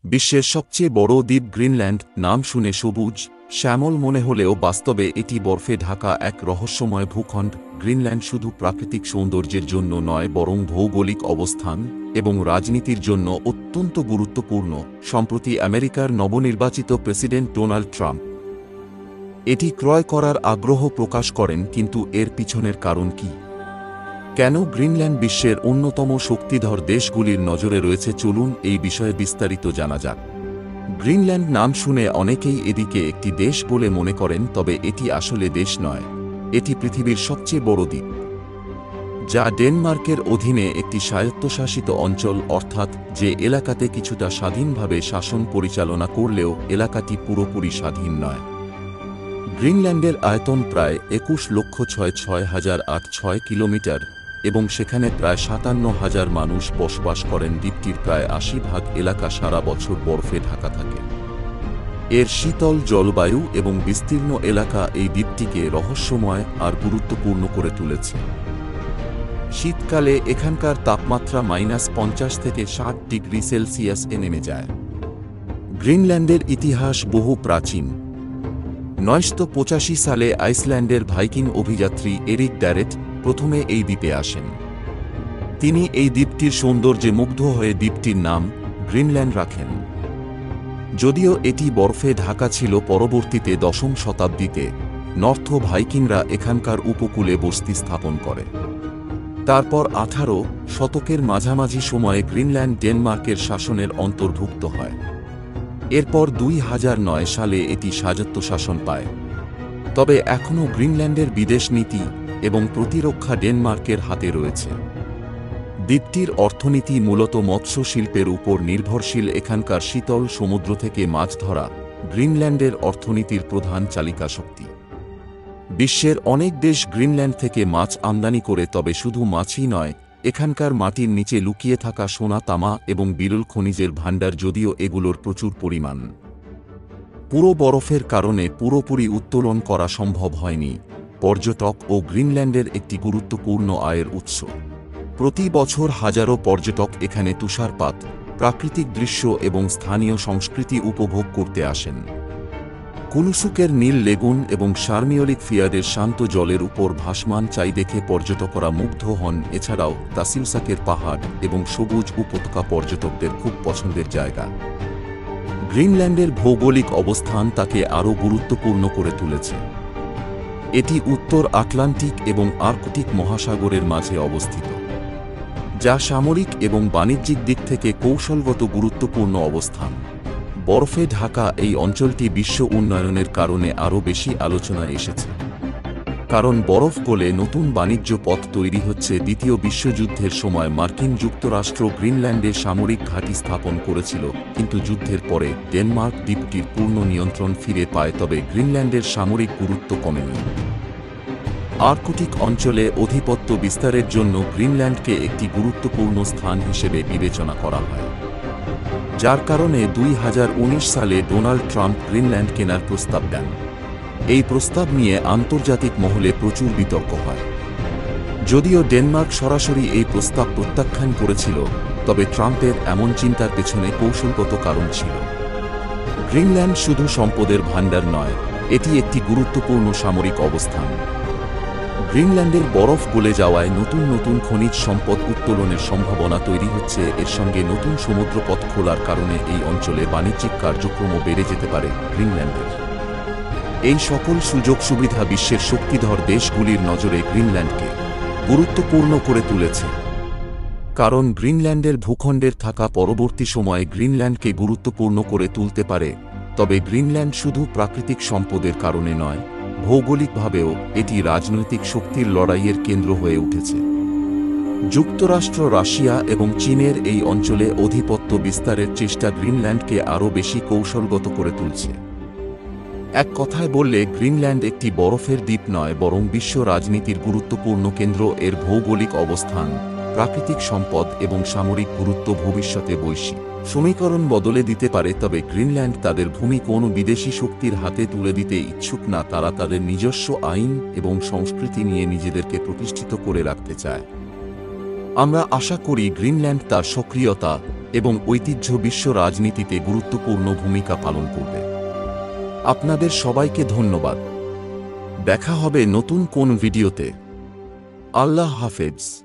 বিশ্বের সবচেয়ে বড় দ্বীপ গ্রিনল্যান্ড নাম শুনে সবুজ শ্যামল মনে হলেও বাস্তবে এটি বরফে ঢাকা এক রহস্যময় ভূখণ্ড। গ্রিনল্যান্ড শুধু প্রাকৃতিক সৌন্দর্যের জন্য নয় বরং ভৌগোলিক অবস্থান এবং রাজনীতির জন্য অত্যন্ত গুরুত্বপূর্ণ। সম্প্রতি আমেরিকার নবনির্বাচিত প্রেসিডেন্ট ডোনাল্ড ট্রাম্প এটি ক্রয় করার আগ্রহ প্রকাশ করেন, কিন্তু এর পিছনের কারণ কি? কেন গ্রিনল্যান্ড বিশ্বের অন্যতম শক্তিধর দেশগুলির নজরে রয়েছে? চলুন এই বিষয়ে বিস্তারিত জানা যাক। গ্রিনল্যান্ড নাম শুনে অনেকেই এদিকে একটি দেশ বলে মনে করেন, তবে এটি আসলে দেশ নয়। এটি পৃথিবীর সবচেয়ে বড় দ্বীপ, যা ডেনমার্কের অধীনে একটি স্বায়ত্তশাসিত অঞ্চল, অর্থাৎ যে এলাকাতে কিছুটা স্বাধীনভাবে শাসন পরিচালনা করলেও এলাকাটি পুরোপুরি স্বাধীন নয়। গ্রিনল্যান্ডের আয়তন প্রায় 21,606,806 কিলোমিটার এবং সেখানে প্রায় 57,000 মানুষ বসবাস করেন। দ্বীপটির প্রায় 80% এলাকা সারা বছর বরফে ঢাকা থাকে। এর শীতল জলবায়ু এবং বিস্তীর্ণ এলাকা এই দ্বীপটিকে রহস্যময় আর গুরুত্বপূর্ণ করে তুলেছে। শীতকালে এখানকার তাপমাত্রা -50 থেকে 60 ডিগ্রি সেলসিয়াসে নেমে যায়। গ্রিনল্যান্ডের ইতিহাস বহু প্রাচীন। 985 সালে আইসল্যান্ডের ভাইকিং অভিযাত্রী এরিক ড্যারেট প্রথমে এই দ্বীপে আসেন। তিনি এই দ্বীপটির সৌন্দর্যে মুগ্ধ হয়ে দ্বীপটির নাম গ্রিনল্যান্ড রাখেন। যদিও এটি বরফে ঢাকা ছিল, পরবর্তীতে 10ম শতাব্দীতে নর্থ ভাইকিংরা এখানকার উপকূলে বসতি স্থাপন করে। তারপর 18 শতকের মাঝামাঝি সময়ে গ্রিনল্যান্ড ডেনমার্কের শাসনের অন্তর্ভুক্ত হয়। এরপর 2009 সালে এটি স্বায়ত্তশাসন পায়। তবে এখনও গ্রিনল্যান্ডের বিদেশ নীতি এবং প্রতিরক্ষা ডেনমার্কের হাতে রয়েছে। দ্বীপটির অর্থনীতি মূলত মৎস্য শিল্পের উপর নির্ভরশীল। এখানকার শীতল সমুদ্র থেকে মাছ ধরা গ্রিনল্যান্ডের অর্থনীতির প্রধান চালিকা শক্তি। বিশ্বের অনেক দেশ গ্রিনল্যান্ড থেকে মাছ আমদানি করে, তবে শুধু মাছই নয়, এখানকার মাটির নিচে লুকিয়ে থাকা সোনা, তামা এবং বিরল খনিজের ভাণ্ডার, যদিও এগুলোর প্রচুর পরিমাণ পুরো বরফের কারণে পুরোপুরি উত্তোলন করা সম্ভব হয়নি। পর্যটক ও গ্রিনল্যান্ডের একটি গুরুত্বপূর্ণ আয়ের উৎস। প্রতি বছর হাজারো পর্যটক এখানে তুষারপাত, প্রাকৃতিক দৃশ্য এবং স্থানীয় সংস্কৃতি উপভোগ করতে আসেন। কুনুসুকের নীল লেগুন এবং শার্মিওলিক ফিয়ারের শান্ত জলের উপর ভাসমান চাই দেখে পর্যটকরা মুগ্ধ হন। এছাড়াও তাসিউসাকের পাহাড় এবং সবুজ উপত্যকা পর্যটকদের খুব পছন্দের জায়গা। গ্রিনল্যান্ডের ভৌগোলিক অবস্থান তাকে আরও গুরুত্বপূর্ণ করে তুলেছে। এটি উত্তর আটলান্টিক এবং আর্কটিক মহাসাগরের মাঝে অবস্থিত, যা সামরিক এবং বাণিজ্যিক দিক থেকে কৌশলগত গুরুত্বপূর্ণ অবস্থান। বরফে ঢাকা এই অঞ্চলটি বিশ্ব উন্নয়নের কারণে আরও বেশি আলোচনায় এসেছে, কারণ বরফ গলে নতুন বাণিজ্য পথ তৈরি হচ্ছে। দ্বিতীয় বিশ্বযুদ্ধের সময় মার্কিন যুক্তরাষ্ট্র গ্রিনল্যান্ডে সামরিক ঘাঁটি স্থাপন করেছিল, কিন্তু যুদ্ধের পরে ডেনমার্ক দ্বীপটির পূর্ণ নিয়ন্ত্রণ ফিরে পায়। তবে গ্রিনল্যান্ডের সামরিক গুরুত্ব কমেনি। আর্কটিক অঞ্চলে আধিপত্য বিস্তারের জন্য গ্রিনল্যান্ডকে একটি গুরুত্বপূর্ণ স্থান হিসেবে বিবেচনা করা হয়, যার কারণে 2019 সালে ডোনাল্ড ট্রাম্প গ্রিনল্যান্ড কেনার প্রস্তাব দেন। এই প্রস্তাব নিয়ে আন্তর্জাতিক মহলে প্রচুর বিতর্ক হয়। যদিও ডেনমার্ক সরাসরি এই প্রস্তাব প্রত্যাখ্যান করেছিল, তবে ট্রাম্পের এমন চিন্তার পেছনে কৌশলগত কারণ ছিল। গ্রিনল্যান্ড শুধু সম্পদের ভাণ্ডার নয়, এটি একটি গুরুত্বপূর্ণ সামরিক অবস্থান। গ্রিনল্যান্ডের বরফ গলে যাওয়ায় নতুন নতুন খনিজ সম্পদ উত্তোলনের সম্ভাবনা তৈরি হচ্ছে। এর সঙ্গে নতুন সমুদ্রপথ খোলার কারণে এই অঞ্চলে বাণিজ্যিক কার্যক্রমও বেড়ে যেতে পারে। গ্রিনল্যান্ডের এই সকল সুযোগ সুবিধা বিশ্বের শক্তিধর দেশগুলির নজরে গ্রিনল্যান্ডকে গুরুত্বপূর্ণ করে তুলেছে। কারণ গ্রিনল্যান্ডের ভূখণ্ডের থাকা পরবর্তী সময়ে গ্রিনল্যান্ডকে গুরুত্বপূর্ণ করে তুলতে পারে। তবে গ্রিনল্যান্ড শুধু প্রাকৃতিক সম্পদের কারণে নয়, ভৌগোলিকভাবেও এটি রাজনৈতিক শক্তির লড়াইয়ের কেন্দ্র হয়ে উঠেছে। যুক্তরাষ্ট্র, রাশিয়া এবং চীনের এই অঞ্চলে আধিপত্য বিস্তারের চেষ্টা গ্রিনল্যান্ডকে আরও বেশি কৌশলগত করে তুলছে। এক কথায় বললে গ্রিনল্যান্ড একটি বরফের দ্বীপ নয়, বরং বিশ্ব রাজনীতির গুরুত্বপূর্ণ কেন্দ্র। এর ভৌগোলিক অবস্থান, প্রাকৃতিক সম্পদ এবং সামরিক গুরুত্ব ভবিষ্যতে বৈশ্বিক সমীকরণ বদলে দিতে পারে। তবে গ্রিনল্যান্ড তাদের ভূমি কোনো বিদেশি শক্তির হাতে তুলে দিতে ইচ্ছুক না। তারা তাদের নিজস্ব আইন এবং সংস্কৃতি নিয়ে নিজেদেরকে প্রতিষ্ঠিত করে রাখতে চায়। আমরা আশা করি গ্রিনল্যান্ড তার সক্রিয়তা, এবং ঐতিহ্য বিশ্ব রাজনীতিতে গুরুত্বপূর্ণ ভূমিকা পালন করবে। আপনাদের সবাইকে ধন্যবাদ। দেখা হবে নতুন কোন ভিডিওতে। আল্লাহ হাফেজ।